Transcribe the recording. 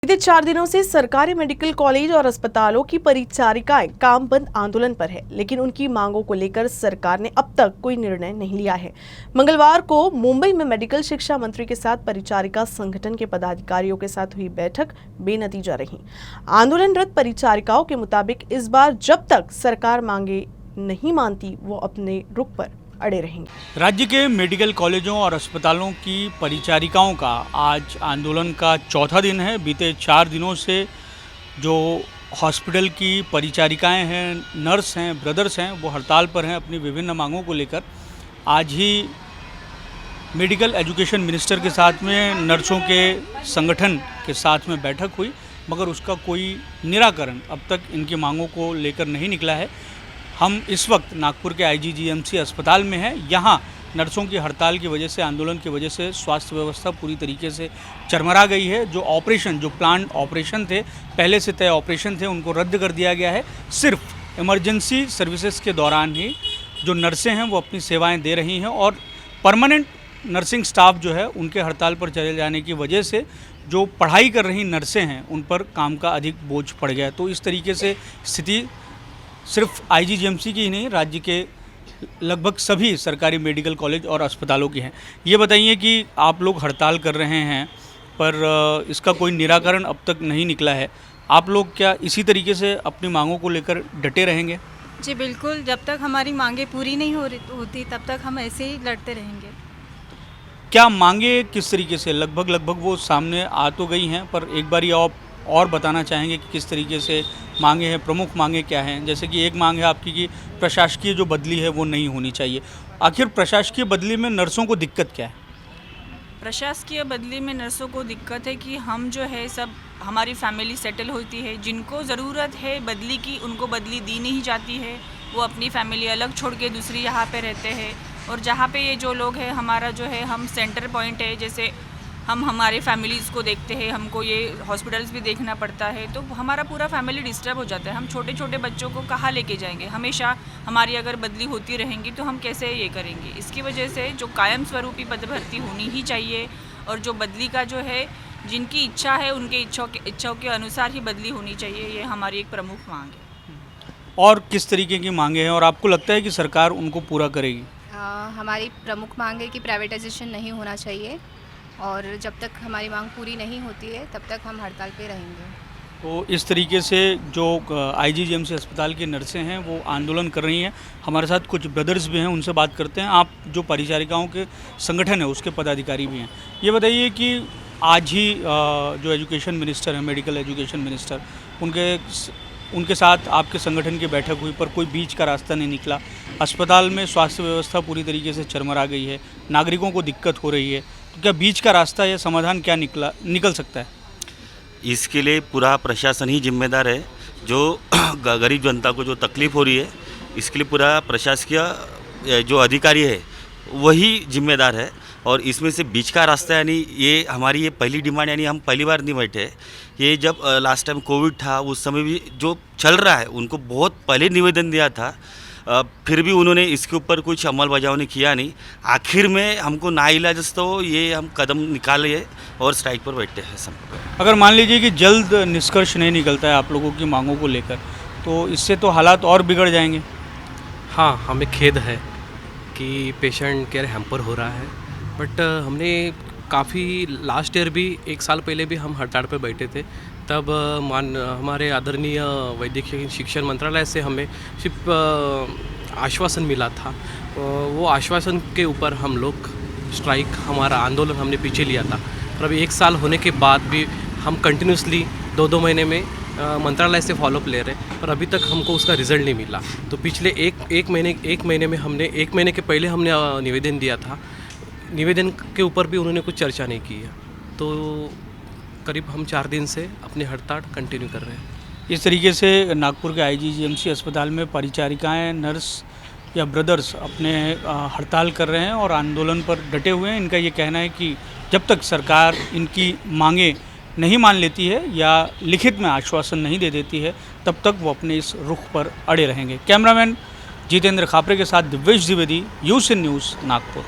बीते 4 दिनों से सरकारी मेडिकल कॉलेज और अस्पतालों की परिचारिकाएं काम बंद आंदोलन पर है, लेकिन उनकी मांगों को लेकर सरकार ने अब तक कोई निर्णय नहीं लिया है। मंगलवार को मुंबई में मेडिकल शिक्षा मंत्री के साथ परिचारिका संगठन के पदाधिकारियों के साथ हुई बैठक बेनतीजा रही। आंदोलनरत परिचारिकाओं के मुताबिक इस बार जब तक सरकार मांगे नहीं मानती, वो अपने रुख पर अड़े रहेंगे। राज्य के मेडिकल कॉलेजों और अस्पतालों की परिचारिकाओं का आज आंदोलन का चौथा दिन है। बीते 4 दिनों से जो हॉस्पिटल की परिचारिकाएं हैं, नर्स हैं, ब्रदर्स हैं, वो हड़ताल पर हैं अपनी विभिन्न मांगों को लेकर। आज ही मेडिकल एजुकेशन मिनिस्टर के साथ में नर्सों के संगठन के साथ में बैठक हुई, मगर उसका कोई निराकरण अब तक इनकी मांगों को लेकर नहीं निकला है। हम इस वक्त नागपुर के IGGMC अस्पताल में हैं। यहाँ नर्सों की हड़ताल की वजह से, आंदोलन की वजह से स्वास्थ्य व्यवस्था पूरी तरीके से चरमरा गई है। जो प्लान ऑपरेशन थे, पहले से तय ऑपरेशन थे, उनको रद्द कर दिया गया है। सिर्फ इमरजेंसी सर्विसेज के दौरान ही जो नर्सें हैं वो अपनी सेवाएं दे रही हैं, और परमानेंट नर्सिंग स्टाफ जो है उनके हड़ताल पर चले जाने की वजह से जो पढ़ाई कर रही नर्सें हैं उन पर काम का अधिक बोझ पड़ गया। तो इस तरीके से स्थिति सिर्फ IGGMC की ही नहीं, राज्य के लगभग सभी सरकारी मेडिकल कॉलेज और अस्पतालों की हैं। ये बताइए कि आप लोग हड़ताल कर रहे हैं, पर इसका कोई निराकरण अब तक नहीं निकला है। आप लोग क्या इसी तरीके से अपनी मांगों को लेकर डटे रहेंगे? जी बिल्कुल, जब तक हमारी मांगे पूरी नहीं होती तब तक हम ऐसे ही लड़ते रहेंगे। क्या मांगे किस तरीके से? लगभग वो सामने आ तो गई हैं, पर एक बार ये आप और बताना चाहेंगे कि किस तरीके से मांगे हैं, प्रमुख मांगे क्या हैं? जैसे कि एक मांग है आपकी कि प्रशासकीय जो बदली है वो नहीं होनी चाहिए। आखिर प्रशासकीय बदली में नर्सों को दिक्कत क्या है? प्रशासकीय बदली में नर्सों को दिक्कत है कि हम जो है सब हमारी फैमिली सेटल होती है, जिनको ज़रूरत है बदली की उनको बदली दी नहीं जाती है। वो अपनी फैमिली अलग छोड़ के दूसरी यहाँ पे रहते हैं, और जहाँ पे ये जो लोग हैं, हमारा जो है हम सेंटर पॉइंट है, जैसे हम हमारे फैमिलीज़ को देखते हैं, हमको ये हॉस्पिटल्स भी देखना पड़ता है, तो हमारा पूरा फैमिली डिस्टर्ब हो जाता है। हम छोटे छोटे बच्चों को कहाँ लेके जाएंगे? हमेशा हमारी अगर बदली होती रहेंगी तो हम कैसे ये करेंगे? इसकी वजह से जो कायम स्वरूपी पद भर्ती होनी ही चाहिए, और जो बदली का जो है जिनकी इच्छा है उनके इच्छाओं के अनुसार ही बदली होनी चाहिए। ये हमारी एक प्रमुख मांग है। और किस तरीके की मांगे हैं, और आपको लगता है कि सरकार उनको पूरा करेगी? हमारी प्रमुख मांग है कि प्राइवेटाइजेशन नहीं होना चाहिए, और जब तक हमारी मांग पूरी नहीं होती है तब तक हम हड़ताल पे रहेंगे। तो इस तरीके से जो IGGMC अस्पताल की नर्सें हैं वो आंदोलन कर रही हैं। हमारे साथ कुछ ब्रदर्स भी हैं, उनसे बात करते हैं। आप जो परिचारिकाओं के संगठन है उसके पदाधिकारी भी हैं। ये बताइए कि आज ही जो एजुकेशन मिनिस्टर हैं, मेडिकल एजुकेशन मिनिस्टर, उनके साथ आपके संगठन की बैठक हुई, पर कोई बीच का रास्ता नहीं निकला। अस्पताल में स्वास्थ्य व्यवस्था पूरी तरीके से चरमरा गई है, नागरिकों को दिक्कत हो रही है। तो क्या बीच का रास्ता या समाधान क्या निकल सकता है? इसके लिए पूरा प्रशासन ही जिम्मेदार है। जो गरीब जनता को जो तकलीफ़ हो रही है, इसके लिए पूरा प्रशासकीय जो अधिकारी है वही जिम्मेदार है। और इसमें से बीच का रास्ता यानी ये हमारी ये पहली डिमांड, यानी हम पहली बार नहीं बैठे। ये जब लास्ट टाइम कोविड था उस समय भी जो चल रहा है उनको बहुत पहले निवेदन दिया था, फिर भी उन्होंने इसके ऊपर कुछ अमल बजावनी किया नहीं। आखिर में हमको नाइलाज तो ये हम कदम निकाले और स्ट्राइक पर बैठे हैं सब। अगर मान लीजिए कि जल्द निष्कर्ष नहीं निकलता है आप लोगों की मांगों को लेकर, तो इससे तो हालात और बिगड़ जाएंगे। हाँ, हमें खेद है कि पेशेंट केयर हैम्पर हो रहा है, बट हमने काफ़ी लास्ट ईयर भी 1 साल पहले भी हम हड़ताल पर बैठे थे। तब हमारे आदरणीय वैद्यक शिक्षण मंत्रालय से हमें सिर्फ आश्वासन मिला था। वो आश्वासन के ऊपर हम लोग स्ट्राइक, हमारा आंदोलन हमने पीछे लिया था। पर अभी 1 साल होने के बाद भी हम कंटिन्यूसली 2-2 महीने में मंत्रालय से फॉलोअप ले रहे हैं, पर अभी तक हमको उसका रिज़ल्ट नहीं मिला। तो पिछले एक महीने में हमने 1 महीने के पहले हमने निवेदन दिया था। निवेदन के ऊपर भी उन्होंने कुछ चर्चा नहीं की है। तो करीब हम 4 दिन से अपनी हड़ताल कंटिन्यू कर रहे हैं। इस तरीके से नागपुर के IGGMC अस्पताल में परिचारिकाएं, नर्स या ब्रदर्स अपने हड़ताल कर रहे हैं और आंदोलन पर डटे हुए हैं। इनका ये कहना है कि जब तक सरकार इनकी मांगे नहीं मान लेती है या लिखित में आश्वासन नहीं दे देती है, तब तक वो अपने इस रुख पर अड़े रहेंगे। कैमरामैन जितेंद्र खापरे के साथ दिव्येश द्विवेदी, UCN न्यूज़, नागपुर।